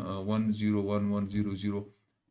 101 100,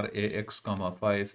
RAX, 5,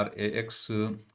RAX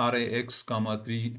RAX, 3,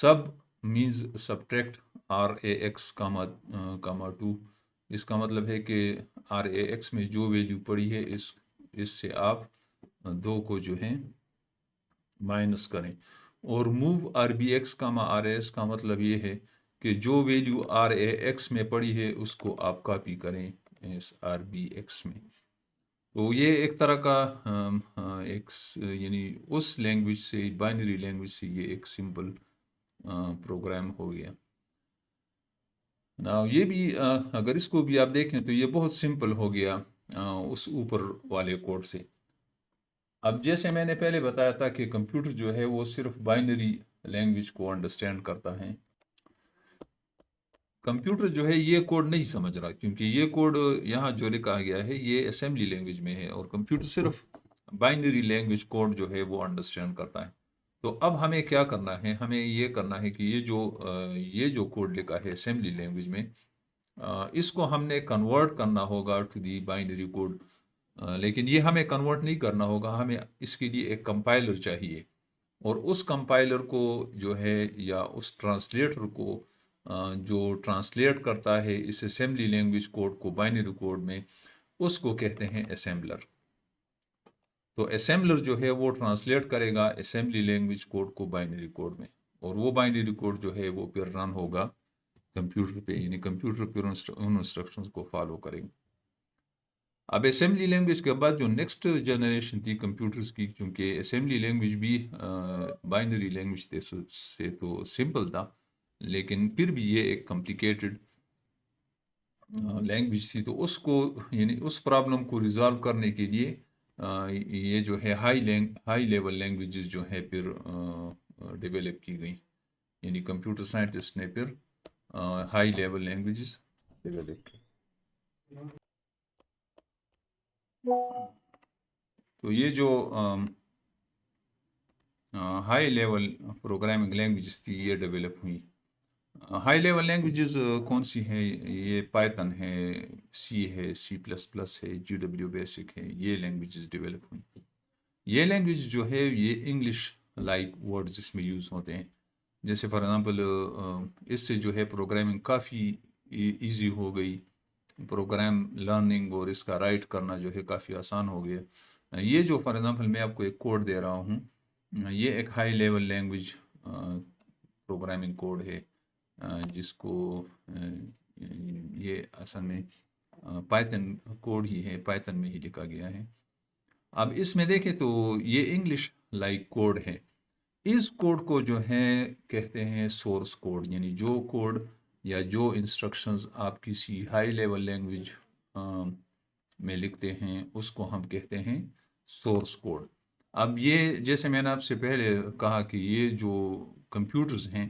سب means subtract RAX, 2. اس کا مطلب ہے کہ RAX میں جو ویلیو پڑی ہے اس سے آپ 2 کو جو ہے مائنس کریں. اور موو RBX, RAS کا مطلب یہ ہے کہ جو ویلیو RAX میں پڑی ہے اس کو آپ کاپی کریں اس RBX میں. تو یہ ایک طرح کا یعنی اس لینگویج سے, بائنری لینگویج سے یہ ایک سمپل پروگرام ہو گیا. یہ بھی اگر اس کو بھی آپ دیکھیں تو یہ بہت سمپل ہو گیا اس اوپر والے کوڈ سے. اب جیسے میں نے پہلے بتایا تھا کہ کمپیوٹر جو ہے وہ صرف بائنری لینگویج کو انڈرسٹینڈ کرتا ہے. کمپیوٹر جو ہے یہ کوڈ نہیں سمجھ رہا, کیونکہ یہ کوڈ یہاں جو لکھا گیا ہے یہ اسمبلی لینگویج میں ہے, اور کمپیوٹر صرف بائنری لینگویج کوڈ جو ہے وہ انڈرسٹینڈ کرتا ہے. تو اب ہمیں کیا کرنا ہے, ہمیں یہ کرنا ہے کہ یہ جو کوڈ لکھا ہے اسمبلی لینگویج میں, اس کو ہم نے کنورٹ کرنا ہوگا ٹو دی بائنری کوڈ. لیکن یہ ہمیں کنورٹ نہیں کرنا ہوگا, ہمیں اس کے لیے ایک کمپائلر چاہیے. اور اس کمپائلر کو جو ہے یا اس ٹرانسلیٹر کو جو ٹرانسلیٹ کرتا ہے اس اسمبلی لینگویج کوڈ کو بائنری کوڈ میں, اس کو کہتے ہیں اسمبلر. تو اسمبلر جو ہے وہ ٹرانسلیٹ کرے گا اسمبلی لینگویج کوڈ کو بائنری کوڈ میں, اور وہ بائنری کوڈ جو ہے وہ پھر رن ہوگا کمپیوٹر پہ, یعنی کمپیوٹر پھر ان انسٹرکشنز کو فالو کرے گا. اب اسمبلی لینگویج کے بعد جو نیکسٹ جنریشن تھی کمپیوٹرز کی, کیونکہ اسمبلی لینگویج بھی بائنری لینگویج سے تو سمپل تھا, لیکن پھر بھی یہ ایک کمپلیکیٹڈ لینگویج تھی. تو اس کو یعنی اس پرابلم کو ریزالو کرنے کے لیے یہ جو ہے ہائی لیول لینگویجز جو ہے پھر ڈیولپ کی گئی, یعنی کمپیوٹر سائنٹسٹ نے پھر ہائی لیول لینگویجز ڈیولپ کی. تو یہ جو ہائی لیول پروگرامنگ لینگویجز تھی یہ ڈیولپ ہوئی. ہائی لیول لینگویجز کون سی ہیں؟ یہ پائتن ہے, سی ہے, C++ ہے, GW بیسک ہے, یہ لینگویجز ڈیولپ ہوئی. یہ لینگویج جو ہے یہ انگلش لائک ورڈز اس میں یوز ہوتے ہیں. جیسے فار ایگزامپل اس سے جو ہے پروگرامنگ کافی ایزی ہو گئی, پروگرام لرننگ اور اس کا رائٹ کرنا جو ہے کافی آسان ہو گیا. یہ جو فار ایگزامپل میں آپ کو ایک کوڈ دے رہا ہوں, یہ ایک high level language programming code ہے, جس کو یہ اصل میں پائتن کوڈ ہی ہے, پائتن میں ہی لکھا گیا ہے. اب اس میں دیکھیں تو یہ انگلش لائک کوڈ ہے. اس کوڈ کو جو ہے کہتے ہیں سورس کوڈ, یعنی جو کوڈ یا جو انسٹرکشنز آپ کسی ہائی لیول لینگویج میں لکھتے ہیں اس کو ہم کہتے ہیں سورس کوڈ. اب یہ جیسے میں نے آپ سے پہلے کہا کہ یہ جو کمپیوٹرز ہیں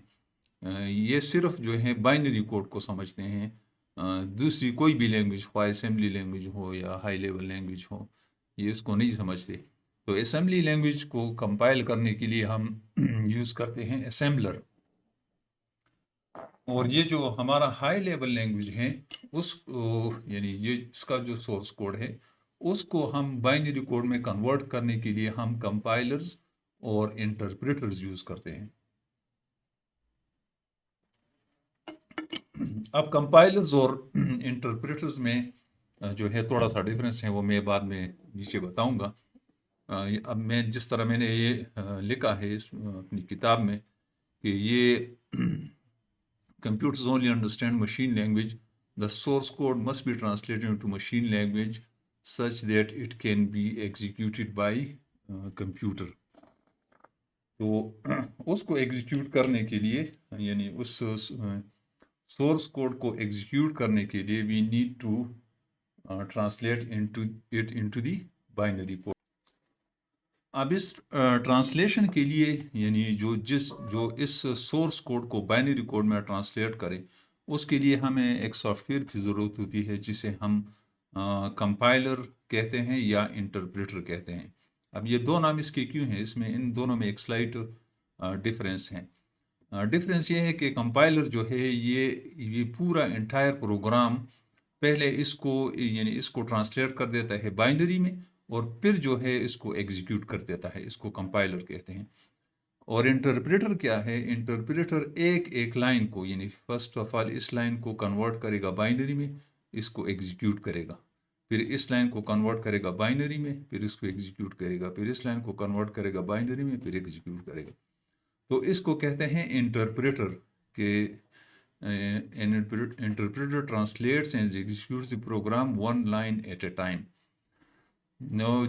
یہ صرف جو ہے بائنری کوڈ کو سمجھتے ہیں, دوسری کوئی بھی لینگویج, خواہ اسمبلی لینگویج ہو یا ہائی لیول لینگویج ہو, یہ اس کو نہیں سمجھتے. تو اسمبلی لینگویج کو کمپائل کرنے کے لیے ہم یوز کرتے ہیں اسمبلر. اور یہ جو ہمارا ہائی لیول لینگویج ہے اس کو, یعنی یہ اس کا جو سورس کوڈ ہے اس کو ہم بائنری کوڈ میں کنورٹ کرنے کے لیے ہم کمپائلرز اور انٹرپریٹرز یوز کرتے ہیں. اب کمپائلرز اور انٹرپریٹرز میں جو ہے تھوڑا سا ڈفرینس ہے, وہ میں بعد میں نیچے بتاؤں گا. اب میں جس طرح میں نے یہ لکھا ہے اس اپنی کتاب میں کہ یہ computers only understand machine language, the source code must be translated into machine language such that it can be executed by computer. تو اس کو ایگزیکیوٹ کرنے کے لیے, یعنی اس سورس کوڈ کو ایگزیکیوٹ کرنے کے لیے we need to translate it into the binary code. اب اس ٹرانسلیشن کے لیے, یعنی جو اس سورس کوڈ کو بائنری کوڈ میں ٹرانسلیٹ کرے, اس کے لیے ہمیں ایک سافٹ ویئر کی ضرورت ہوتی ہے جسے ہم کمپائلر کہتے ہیں یا انٹرپریٹر کہتے ہیں. اب یہ دو نام اس کے کیوں ہیں, اس میں ان دونوں میں ایک سلائٹ ڈفرینس ہے. ڈفرینس یہ ہے کہ کمپائلر جو ہے یہ پورا انٹائر پروگرام پہلے اس کو ٹرانسلیٹ کر دیتا ہے بائنری میں, اور پھر جو ہے اس کو ایگزیکیوٹ کر دیتا ہے, اس کو کمپائلر کہتے ہیں. اور انٹرپریٹر کیا ہے؟ انٹرپریٹر ایک ایک لائن کو، یعنی فرسٹ آف آل اس لائن کو کنورٹ کرے گا بائنری میں، اس کو ایگزیکیوٹ کرے گا، پھر اس لائن کو کنورٹ کرے گا بائنری میں، پھر اس کو ایگزیکیوٹ کرے گا، پھر اس لائن کو کنورٹ کرے گا بائنری میں، پھر ایگزیکیوٹ کرے گا. تو اس کو کہتے ہیں انٹرپریٹر. کہ interpreter translates and executes the program one line at a time.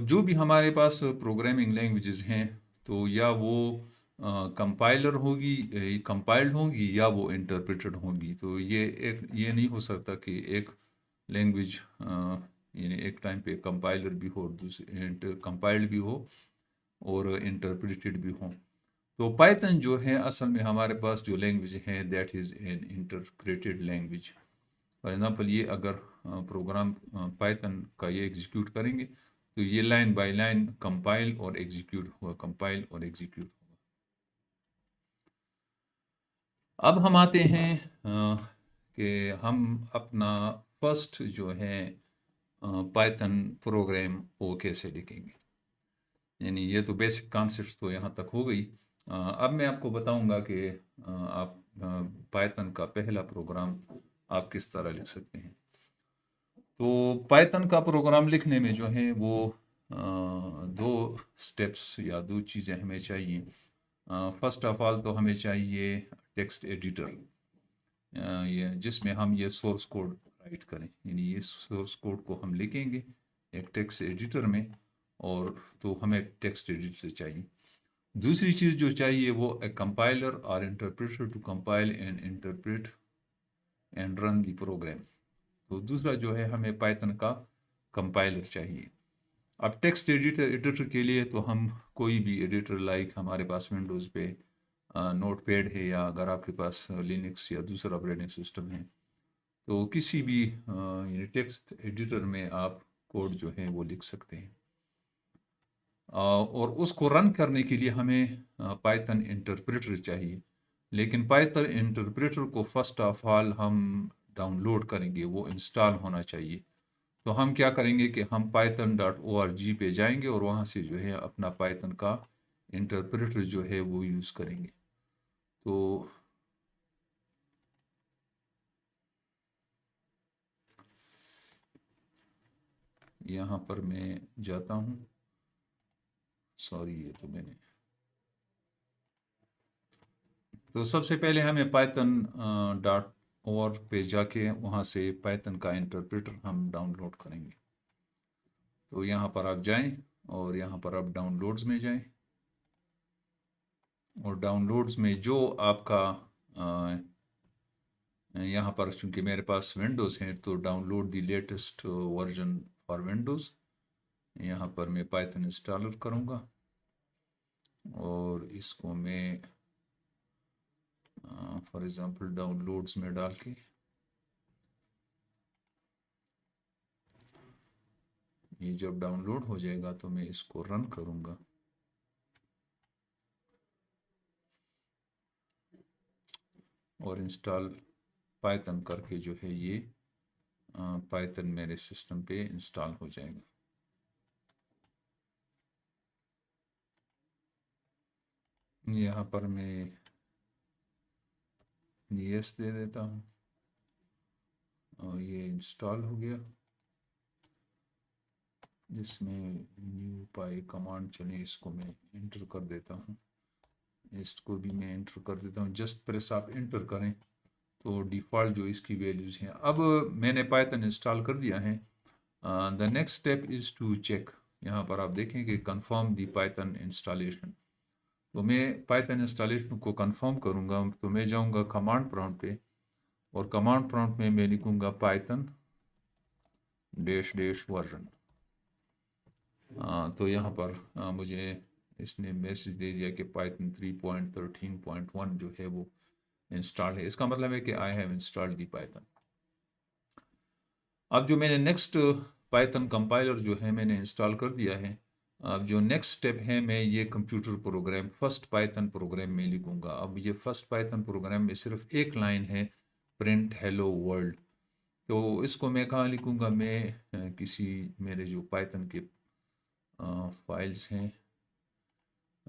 جو بھی ہمارے پاس پروگرامنگ لینگویجز ہیں تو یا وہ کمپائلر ہوگی، کمپائلڈ ہوں گی، یا وہ انٹرپریٹڈ ہوں گی. تو یہ نہیں ہو سکتا کہ ایک لینگویج یعنی ایک ٹائم پہ کمپائلر بھی ہو، دوسری کمپائلڈ بھی ہو اور انٹرپریٹڈ بھی ہوں. تو پائتھن جو ہے اصل میں ہمارے پاس جو لینگویج ہے that is an interpreted language. For example یہ اگر پروگرام پائتھن کا یہ ایگزیکیوٹ کریں گے تو یہ لائن بائی لائن کمپائل اور ایگزیکیوٹ ہوگا، کمپائل اور ایگزیکیوٹ ہوگا. اب ہم آتے ہیں کہ ہم اپنا فرسٹ جو ہے پائتھن پروگرام وہ کیسے لکھیں گے. یعنی یہ تو بیسک کانسیپٹس تو یہاں تک ہو گئی. اب میں آپ کو بتاؤں گا کہ آپ پائتھن کا پہلا پروگرام آپ کس طرح لکھ سکتے ہیں. تو پائتھن کا پروگرام لکھنے میں جو ہے وہ دو سٹیپس یا دو چیزیں ہمیں چاہیے. فرسٹ آف آل تو ہمیں چاہیے ٹیکسٹ ایڈیٹر، جس میں ہم یہ سورس کوڈ رائٹ کریں. یعنی یہ سورس کوڈ کو ہم لکھیں گے ایک ٹیکسٹ ایڈیٹر میں، اور تو ہمیں ٹیکسٹ ایڈیٹر چاہیے. دوسری چیز جو چاہیے وہ اے کمپائلر اور interpreter to compile and interpret and run the program. تو دوسرا جو ہے ہمیں پائتھن کا کمپائلر چاہیے. اب ٹیکسٹ ایڈیٹر کے لیے تو ہم کوئی بھی ایڈیٹر لائک ہمارے پاس ونڈوز پہ نوٹ پیڈ ہے، یا اگر آپ کے پاس لینکس یا دوسرا آپریٹنگ سسٹم ہے تو کسی بھی یعنی ٹیکسٹ ایڈیٹر میں آپ کوڈ جو ہے وہ لکھ سکتے ہیں. اور اس کو رن کرنے کے لیے ہمیں پائتھن انٹرپریٹر چاہیے. لیکن پائتھن انٹرپریٹر کو فرسٹ آف آل ہم ڈاؤن لوڈ کریں گے، وہ انسٹال ہونا چاہیے. تو ہم کیا کریں گے کہ ہم python.org پہ جائیں گے اور وہاں سے جو ہے اپنا پائتھن کا انٹرپریٹر جو ہے وہ یوز کریں گے. تو یہاں پر میں جاتا ہوں، سوری یہ تو میں نے، تو سب سے پہلے ہمیں python.org پہ جا کے وہاں سے پائتھن کا انٹرپریٹر ہم ڈاؤن لوڈ کریں گے. تو یہاں پر آپ جائیں اور یہاں پر آپ ڈاؤن لوڈز میں جائیں، اور ڈاؤن لوڈز میں جو آپ کا یہاں پر چونکہ میرے پاس ونڈوز ہیں تو download the latest version for Windows. یہاں پر میں پائتھن انسٹالر کروں گا اور اس کو میں فار ایگزامپل ڈاؤن لوڈز میں ڈال کے یہ جب ڈاؤن لوڈ ہو جائے گا تو میں اس کو رن کروں گا. اور انسٹال پائتھن کر کے جو ہے یہ پائتھن میرے سسٹم پہ انسٹال ہو جائے گا. یہاں پر میں یس دے دیتا ہوں اور یہ انسٹال ہو گیا. جس میں نیو پائی کمانڈ چلے اس کو میں انٹر کر دیتا ہوں، اس کو بھی میں انٹر کر دیتا ہوں. جسٹ پریس آپ انٹر کریں تو ڈیفالٹ جو اس کی ویلیوز ہیں. اب میں نے پائتھن انسٹال کر دیا ہے. The next step is to check. یہاں پر آپ دیکھیں کہ کنفرم دی پائتھن انسٹالیشن. تو میں پائتھن انسٹالیشن کو کنفرم کروں گا تو میں جاؤں گا کمانڈ پرامپٹ پہ، اور کمانڈ پرامپٹ میں لکھوں گا پائتھن --ورژن. تو یہاں پر مجھے اس نے میسج دے دیا کہ پائتھن 3.13.1 جو ہے وہ انسٹال ہے. اس کا مطلب ہے کہ I have installed the Python. اب جو میں نے نیکسٹ پائتھن کمپائلر جو ہے میں نے انسٹال کر دیا ہے. اب جو نیکسٹ اسٹیپ ہے میں یہ computer program first Python program میں لکھوں گا. اب یہ فرسٹ پائتھن پروگرام میں صرف ایک لائن ہے، پرنٹ ہیلو ورلڈ. تو اس کو میں کہاں لکھوں گا؟ میں کسی میرے جو پائتھن کے فائلز ہیں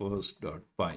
first.py।